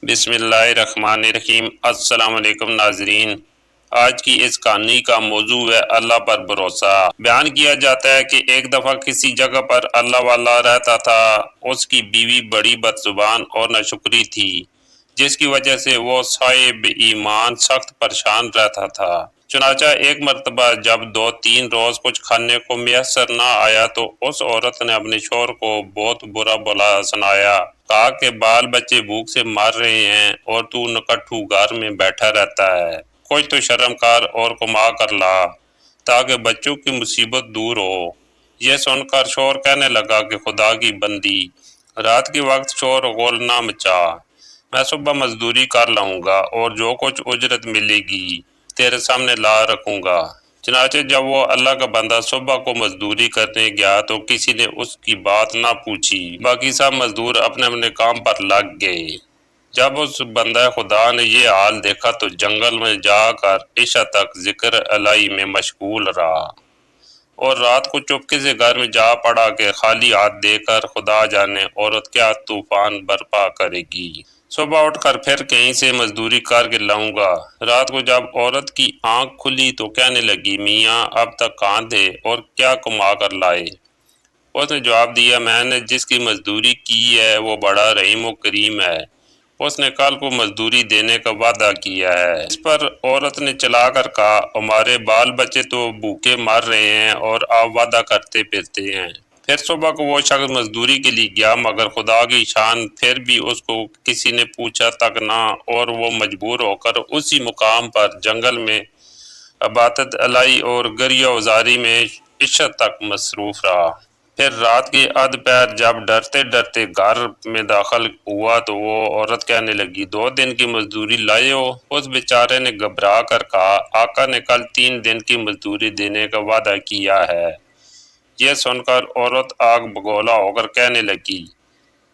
بسم اللہ الرحمن الرحیم۔ السلام علیکم ناظرین، آج کی اس کہانی کا موضوع ہے اللہ پر بھروسہ۔ بیان کیا جاتا ہے کہ ایک دفعہ کسی جگہ پر اللہ والا رہتا تھا۔ اس کی بیوی بڑی بدزبان اور ناشکری تھی، جس کی وجہ سے وہ صاحب ایمان سخت پریشان رہتا تھا۔ چنانچہ ایک مرتبہ جب 2-3 روز کچھ کھانے کو میسر نہ آیا تو اس عورت نے اپنے شوہر کو بہت برا بھلا سنایا۔ کہا کہ بال بچے بھوک سے مر رہے ہیں اور تو نکٹھو گھر میں بیٹھا رہتا ہے، کچھ تو شرم کر اور کما کر لا تاکہ بچوں کی مصیبت دور ہو۔ یہ سن کر شوہر کہنے لگا کہ خدا کی بندی، رات کے وقت شور غول نہ مچا، میں صبح مزدوری کر لاؤں گا اور جو کچھ اجرت ملے گی تیرے سامنے لا رکھوں گا۔ چنانچہ جب وہ اللہ کا بندہ صبح کو مزدوری کرنے گیا تو کسی نے اس کی بات نہ پوچھی، باقی سب مزدور اپنے اپنے کام پر لگ گئے۔ جب اس بندہ خدا نے یہ حال دیکھا تو جنگل میں جا کر عشاء تک ذکر الہی میں مشغول رہا اور رات کو چپکے سے گھر میں جا پڑا کہ خالی ہاتھ دے کر خدا جانے عورت کیا طوفان برپا کرے گی۔ صبح اٹھ کر پھر کہیں سے مزدوری کر کے لاؤں گا۔ رات کو جب عورت کی آنکھ کھلی تو کہنے لگی، میاں اب تک کہاں تھے اور کیا کما کر لائے؟ اس نے جواب دیا، میں نے جس کی مزدوری کی ہے وہ بڑا رحیم و کریم ہے، اس نے کل کو مزدوری دینے کا وعدہ کیا ہے۔ اس پر عورت نے چلا کر کہا، ہمارے بال بچے تو بھوکے مر رہے ہیں اور آپ وعدہ کرتے پھرتے ہیں۔ پھر صبح کو وہ شخص مزدوری کے لیے گیا، مگر خدا کی شان پھر بھی اس کو کسی نے پوچھا تک نہ، اور وہ مجبور ہو کر اسی مقام پر جنگل میں عبادت الہی اور گریہ وزاری میں عشاء تک مصروف رہا۔ پھر رات کے آدھ پہر جب ڈرتے ڈرتے گھر میں داخل ہوا تو وہ عورت کہنے لگی، 2 دن کی مزدوری لائے ہو؟ اس بیچارے نے گھبرا کر کہا، آقا نے کل 3 دن کی مزدوری دینے کا وعدہ کیا ہے۔ یہ سن کر عورت آگ بگولا ہو کر کہنے لگی،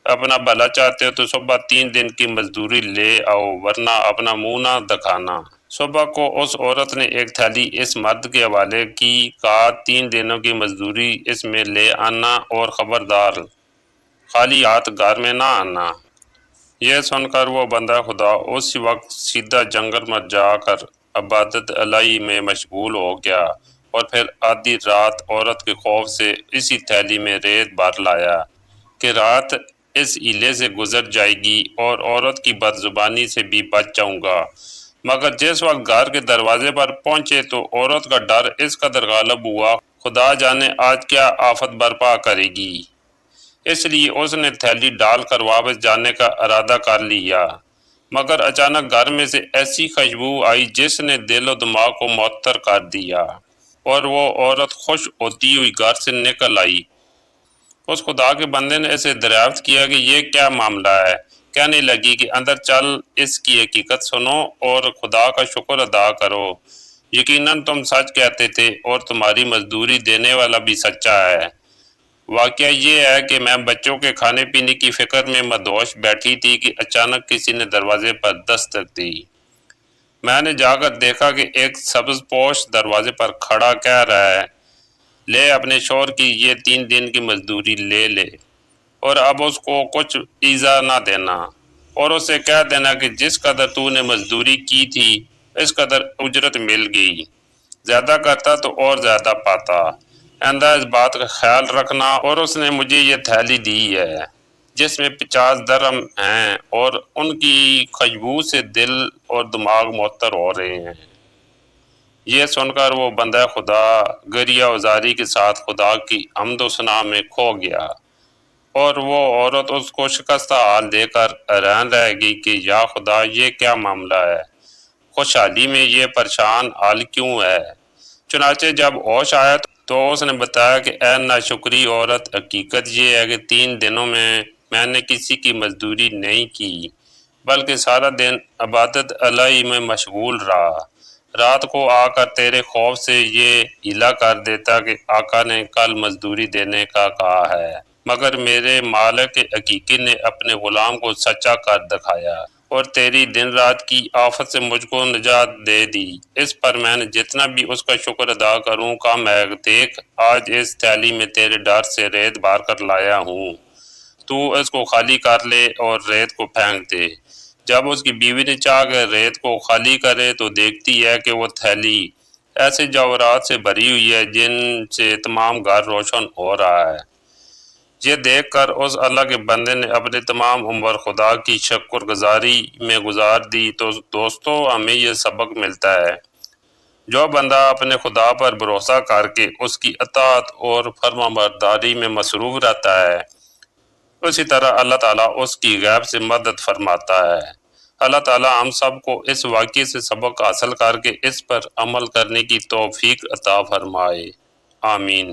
اپنا بھلا چاہتے ہو تو صبح 3 دن کی مزدوری لے آؤ، ورنہ اپنا منہ نہ دکھانا۔ صبح کو اس عورت نے ایک تھیلی اس مرد کے حوالے کی، کہا 3 دنوں کی مزدوری اس میں لے آنا اور خبردار خالی ہاتھ گھر میں نہ آنا۔ یہ سن کر وہ بندہ خدا اسی وقت سیدھا جنگل میں جا کر عبادت الہی میں مشغول ہو گیا اور پھر آدھی رات عورت کے خوف سے اسی تھیلی میں ریت بھر لایا کہ رات اس ہیلے سے گزر جائے گی اور عورت کی بدزبانی سے بھی بچ جاؤں گا۔ مگر جس وقت گھر کے دروازے پر پہنچے تو عورت کا ڈر اس قدر غالب ہوا، خدا جانے آج کیا آفت برپا کرے گی۔ اس لیے اس نے تھیلی ڈال کر واپس جانے کا ارادہ کر لیا، مگر اچانک گھر میں سے ایسی خوشبو آئی جس نے دل و دماغ کو معطر کر دیا اور وہ عورت خوش ہوتی ہوئی گھر سے نکل آئی۔ اس خدا کے بندے نے اسے دریافت کیا کہ یہ کیا معاملہ ہے۔ کہنے لگی کہ اندر چل، اس کی حقیقت سنو اور خدا کا شکر ادا کرو، یقیناً تم سچ کہتے تھے اور تمہاری مزدوری دینے والا بھی سچا ہے۔ واقعہ یہ ہے کہ میں بچوں کے کھانے پینے کی فکر میں مدہوش بیٹھی تھی کہ اچانک کسی نے دروازے پر دستک دی۔ میں نے جا کر دیکھا کہ ایک سبز پوش دروازے پر کھڑا کہہ رہا ہے، لے اپنے شوہر کی یہ 3 دن کی مزدوری لے لے اور اب اس کو کچھ ایذا نہ دینا، اور اسے کہہ دینا کہ جس قدر تو نے مزدوری کی تھی اس قدر اجرت مل گئی، زیادہ کرتا تو اور زیادہ پاتا، آئندہ اس بات کا خیال رکھنا۔ اور اس نے مجھے یہ تھیلی دی ہے جس میں 50 درہم ہیں اور ان کی خوشبو سے دل اور دماغ معطر ہو رہے ہیں۔ یہ سن کر وہ بندہ خدا گریہ وزاری کے ساتھ خدا کی حمد و ثنا میں کھو گیا، اور وہ عورت اس کو شکستہ حال دے کر حیران رہ گئی کہ یا خدا یہ کیا معاملہ ہے، خوشحالی میں یہ پریشان حال کیوں ہے۔ چنانچہ جب ہوش آیا تو اس نے بتایا کہ اے ناشکری عورت، حقیقت یہ ہے کہ 3 دنوں میں نے کسی کی مزدوری نہیں کی بلکہ سارا دن عبادت الہی میں مشغول رہا۔ رات کو آ کر تیرے خوف سے یہ ہیلا کر دیتا کہ آقا نے کل مزدوری دینے کا کہا ہے، مگر میرے مالک حقیقی نے اپنے غلام کو سچا کر دکھایا اور تیری دن رات کی آفت سے مجھ کو نجات دے دی۔ اس پر میں نے جتنا بھی اس کا شکر ادا کروں کم ہے۔ دیکھ، آج اس تھیلی میں تیرے ڈر سے ریت بھر کر لایا ہوں، تو اس کو خالی کر لے اور ریت کو پھینک دے۔ جب اس کی بیوی نے چاہ کر ریت کو خالی کرے تو دیکھتی ہے کہ وہ تھیلی ایسے جواہرات سے بھری ہوئی ہے جن سے تمام گھر روشن ہو رہا ہے۔ یہ دیکھ کر اس اللہ کے بندے نے اپنی تمام عمر خدا کی شکر گزاری میں گزار دی۔ تو دوستو، ہمیں یہ سبق ملتا ہے، جو بندہ اپنے خدا پر بھروسہ کر کے اس کی اطاعت اور فرمانبرداری میں مصروف رہتا ہے، اسی طرح اللہ تعالیٰ اس کی غیب سے مدد فرماتا ہے۔ اللہ تعالیٰ ہم سب کو اس واقعے سے سبق حاصل کر کے اس پر عمل کرنے کی توفیق عطا فرمائے، آمین۔